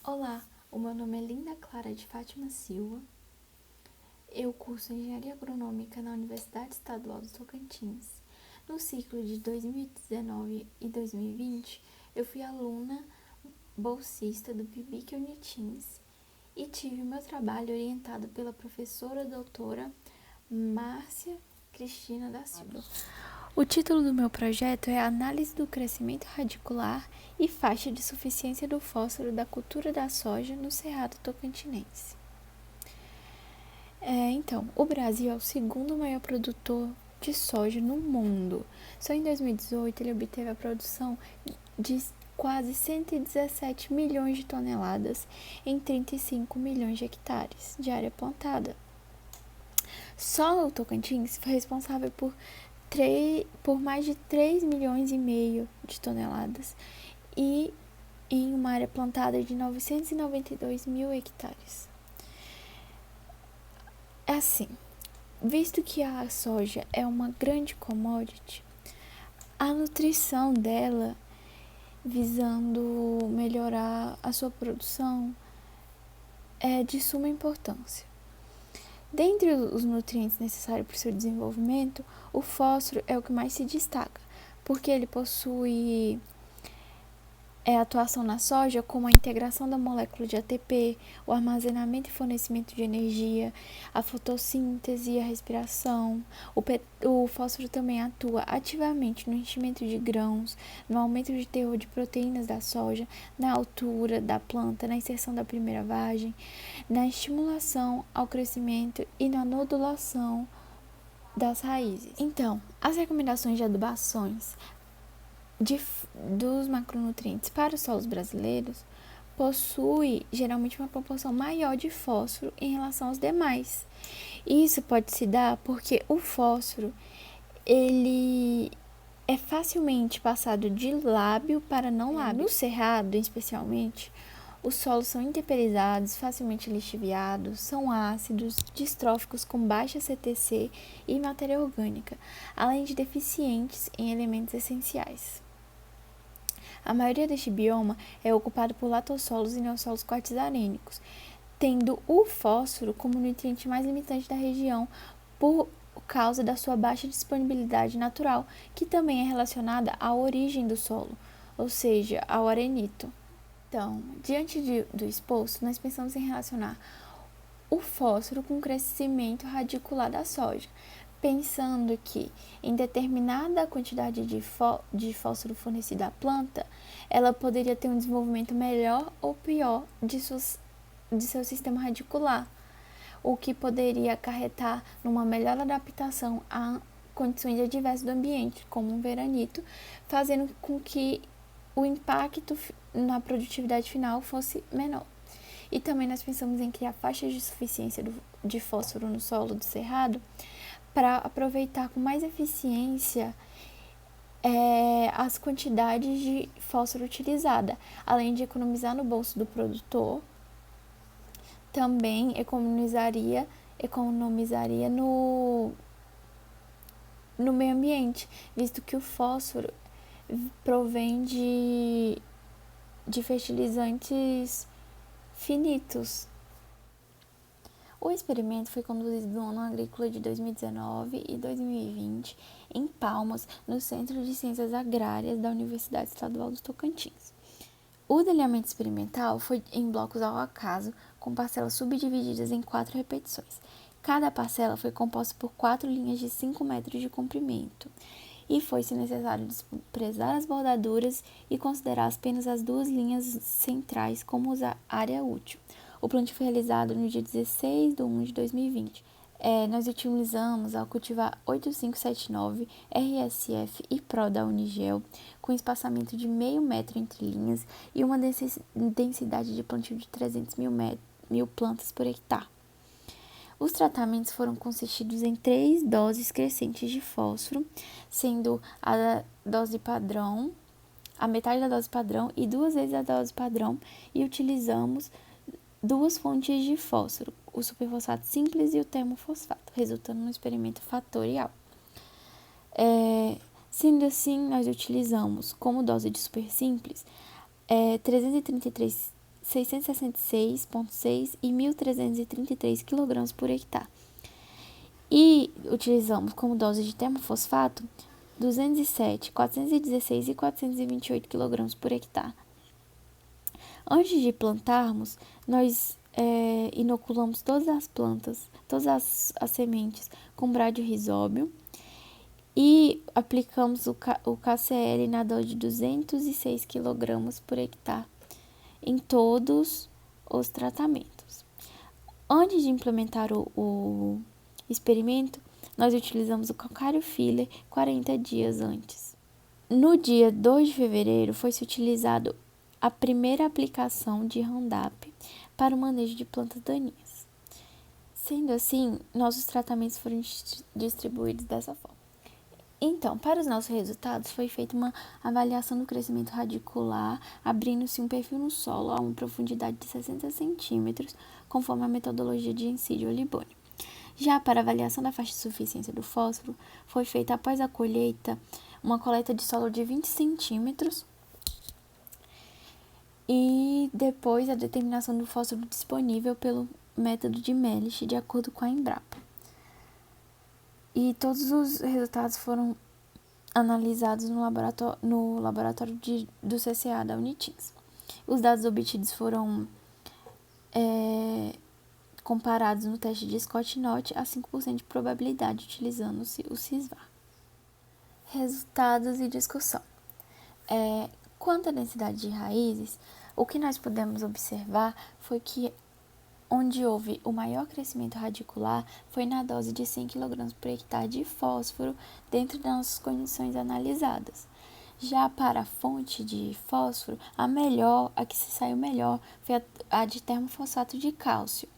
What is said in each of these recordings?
Olá, o meu nome é Linda Clara de Fátima Silva. Eu curso Engenharia Agronômica na Universidade Estadual do Tocantins. No ciclo de 2019 e 2020, eu fui aluna bolsista do PIBIC Unitins e tive o meu trabalho orientado pela professora doutora Márcia Cristina da Silva. O título do meu projeto é Análise do crescimento radicular e faixa de suficiência do fósforo da cultura da soja no Cerrado Tocantinense. Então, o Brasil é o segundo maior produtor de soja no mundo. Só em 2018 ele obteve a produção de quase 117 milhões de toneladas em 35 milhões de hectares de área plantada. Só o Tocantins foi responsável por mais de 3 milhões e meio de toneladas e em uma área plantada de 992 mil hectares. Assim, visto que a soja é uma grande commodity, a nutrição dela, visando melhorar a sua produção, é de suma importância. Dentre os nutrientes necessários para o seu desenvolvimento, o fósforo é o que mais se destaca, porque ele possui atuação na soja como a integração da molécula de ATP, o armazenamento e fornecimento de energia, a fotossíntese e a respiração. O fósforo também atua ativamente no enchimento de grãos, no aumento de teor de proteínas da soja, na altura da planta, na inserção da primeira vagem, na estimulação ao crescimento e na nodulação das raízes. Então, as recomendações de adubações dos macronutrientes para os solos brasileiros possui geralmente uma proporção maior de fósforo em relação aos demais. Isso pode se dar porque o fósforo ele é facilmente passado de lábio para não lábio. No cerrado, especialmente, os solos são intemperizados, facilmente lixiviados, são ácidos, distróficos com baixa CTC e matéria orgânica, além de deficientes em elementos essenciais. A maioria deste bioma é ocupado por latossolos e neossolos quartzarênicos, tendo o fósforo como nutriente mais limitante da região por causa da sua baixa disponibilidade natural, que também é relacionada à origem do solo, ou seja, ao arenito. Então, diante do exposto, nós pensamos em relacionar o fósforo com o crescimento radicular da soja, pensando que em determinada quantidade de fósforo fornecido à planta, ela poderia ter um desenvolvimento melhor ou pior de seu sistema radicular, o que poderia acarretar numa melhor adaptação a condições adversas do ambiente, como um veranito, fazendo com que o impacto na produtividade final fosse menor. E também nós pensamos em criar faixas de suficiência de fósforo no solo do cerrado para aproveitar com mais eficiência as quantidades de fósforo utilizada, além de economizar no bolso do produtor, também economizaria no meio ambiente, visto que o fósforo provém de fertilizantes finitos. O experimento foi conduzido no ano agrícola de 2019 e 2020 em Palmas, no Centro de Ciências Agrárias da Universidade Estadual do Tocantins. O delineamento experimental foi em blocos ao acaso, com parcelas subdivididas em 4 repetições. Cada parcela foi composta por 4 linhas de 5 metros de comprimento, e foi, se necessário, desprezar as bordaduras e considerar apenas as 2 linhas centrais como área útil. O plantio foi realizado no dia 16 de 1 de 2020. Nós utilizamos ao cultivar 8579 RSF e Pro da Unigel, com espaçamento de meio metro entre linhas e uma densidade de plantio de 300 mil plantas por hectare. Os tratamentos foram consistidos em 3 doses crescentes de fósforo, sendo a dose padrão, a metade da dose padrão e 2 vezes a dose padrão, e utilizamos 2 fontes de fósforo, o superfosfato simples e o termofosfato, resultando no experimento fatorial. Sendo assim, nós utilizamos como dose de super simples 333 666,6 e 1.333 kg por hectare. E utilizamos como dose de termofosfato 207, 416 e 428 kg por hectare. Antes de plantarmos, nós inoculamos todas as plantas, todas as sementes com bradyrhizóbio e aplicamos o KCl na dose de 206 kg por hectare em todos os tratamentos. Antes de implementar o experimento, nós utilizamos o calcário filler 40 dias antes. No dia 2 de fevereiro, foi-se utilizado a primeira aplicação de Roundup para o manejo de plantas daninhas. Sendo assim, nossos tratamentos foram distribuídos dessa forma. Então, para os nossos resultados, foi feita uma avaliação do crescimento radicular, abrindo-se um perfil no solo a uma profundidade de 60 centímetros, conforme a metodologia de Encidio Oliboni. Já para a avaliação da faixa de suficiência do fósforo, foi feita após a colheita uma coleta de solo de 20 centímetros e depois a determinação do fósforo disponível pelo método de Melish, de acordo com a Embrapa. E todos os resultados foram analisados no laboratório do CCA da Unitins. Os dados obtidos foram comparados no teste de Scott-Knott a 5% de probabilidade, utilizando-se o CISVAR. Resultados e discussão. Quanto à densidade de raízes, o que nós pudemos observar foi que onde houve o maior crescimento radicular foi na dose de 100 kg por hectare de fósforo dentro das condições analisadas. Já para a fonte de fósforo, a que se saiu melhor foi a de termofosfato de cálcio.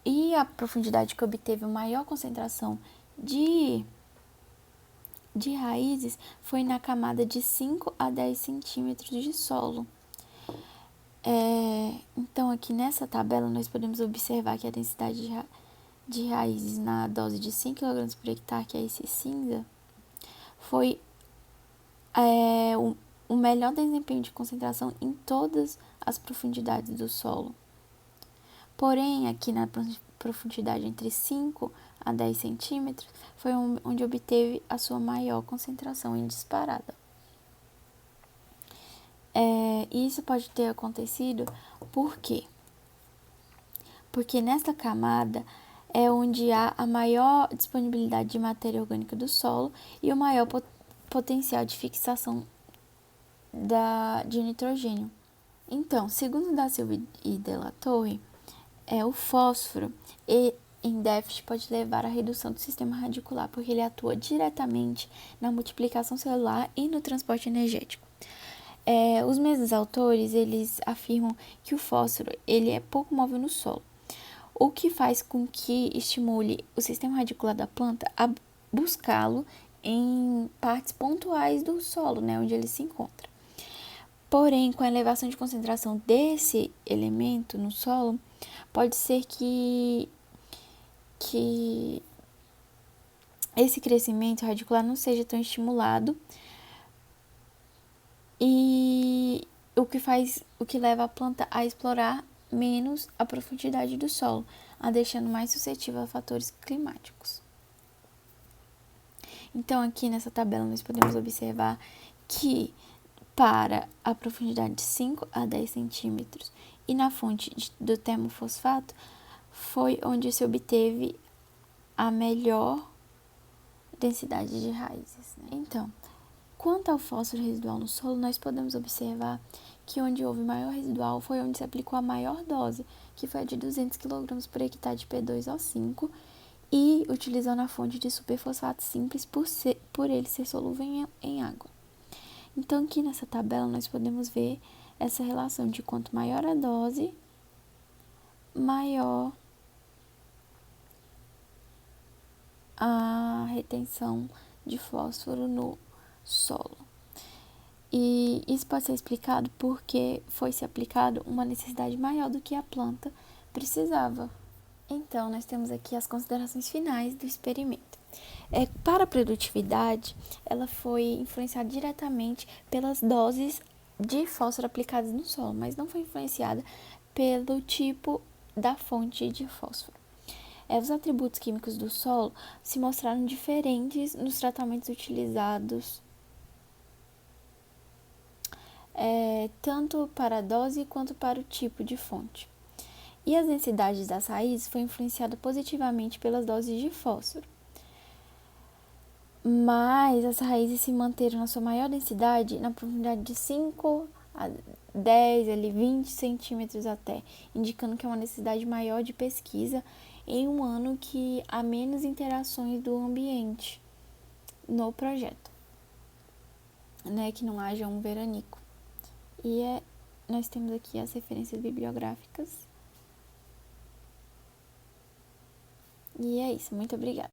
E a profundidade que obteve a maior concentração de raízes foi na camada de 5 a 10 centímetros de solo. Então, aqui nessa tabela, nós podemos observar que a densidade de raízes na dose de 100 kg por hectare, que é esse cinza, foi o melhor desempenho de concentração em todas as profundidades do solo. Porém, aqui na profundidade entre 5 a 10 centímetros, foi onde obteve a sua maior concentração em disparada. Isso pode ter acontecido por quê? Porque nesta camada é onde há a maior disponibilidade de matéria orgânica do solo e o maior potencial de fixação de nitrogênio. Então, segundo Da Silva e De La Torre, o fósforo em déficit pode levar à redução do sistema radicular, porque ele atua diretamente na multiplicação celular e no transporte energético. Os mesmos autores, eles afirmam que o fósforo ele é pouco móvel no solo, o que faz com que estimule o sistema radicular da planta a buscá-lo em partes pontuais do solo, onde ele se encontra. Porém, com a elevação de concentração desse elemento no solo, pode ser que esse crescimento radicular não seja tão estimulado, e o que leva a planta a explorar menos a profundidade do solo, a deixando mais suscetível a fatores climáticos. Então, aqui nessa tabela, nós podemos observar que para a profundidade de 5 a 10 centímetros e na fonte do termofosfato, foi onde se obteve a melhor densidade de raízes. Então, quanto ao fósforo residual no solo, nós podemos observar que onde houve maior residual foi onde se aplicou a maior dose, que foi a de 200 kg por hectare de P2O5, e utilizando a fonte de superfosfato simples por ele ser solúvel em água. Então, aqui nessa tabela, nós podemos ver essa relação de quanto maior a dose, maior a retenção de fósforo no solo. E isso pode ser explicado porque foi-se aplicado uma necessidade maior do que a planta precisava. Então, nós temos aqui as considerações finais do experimento. Para a produtividade, ela foi influenciada diretamente pelas doses de fósforo aplicadas no solo, mas não foi influenciada pelo tipo da fonte de fósforo. Os atributos químicos do solo se mostraram diferentes nos tratamentos utilizados, tanto para a dose quanto para o tipo de fonte. E as densidades das raízes foi influenciada positivamente pelas doses de fósforo. Mas as raízes se manteram na sua maior densidade na profundidade de 5 a 10, 20 centímetros até, indicando que é uma necessidade maior de pesquisa em um ano que há menos interações do ambiente no projeto, né, que não haja um veranico. E nós temos aqui as referências bibliográficas. E é isso, muito obrigada.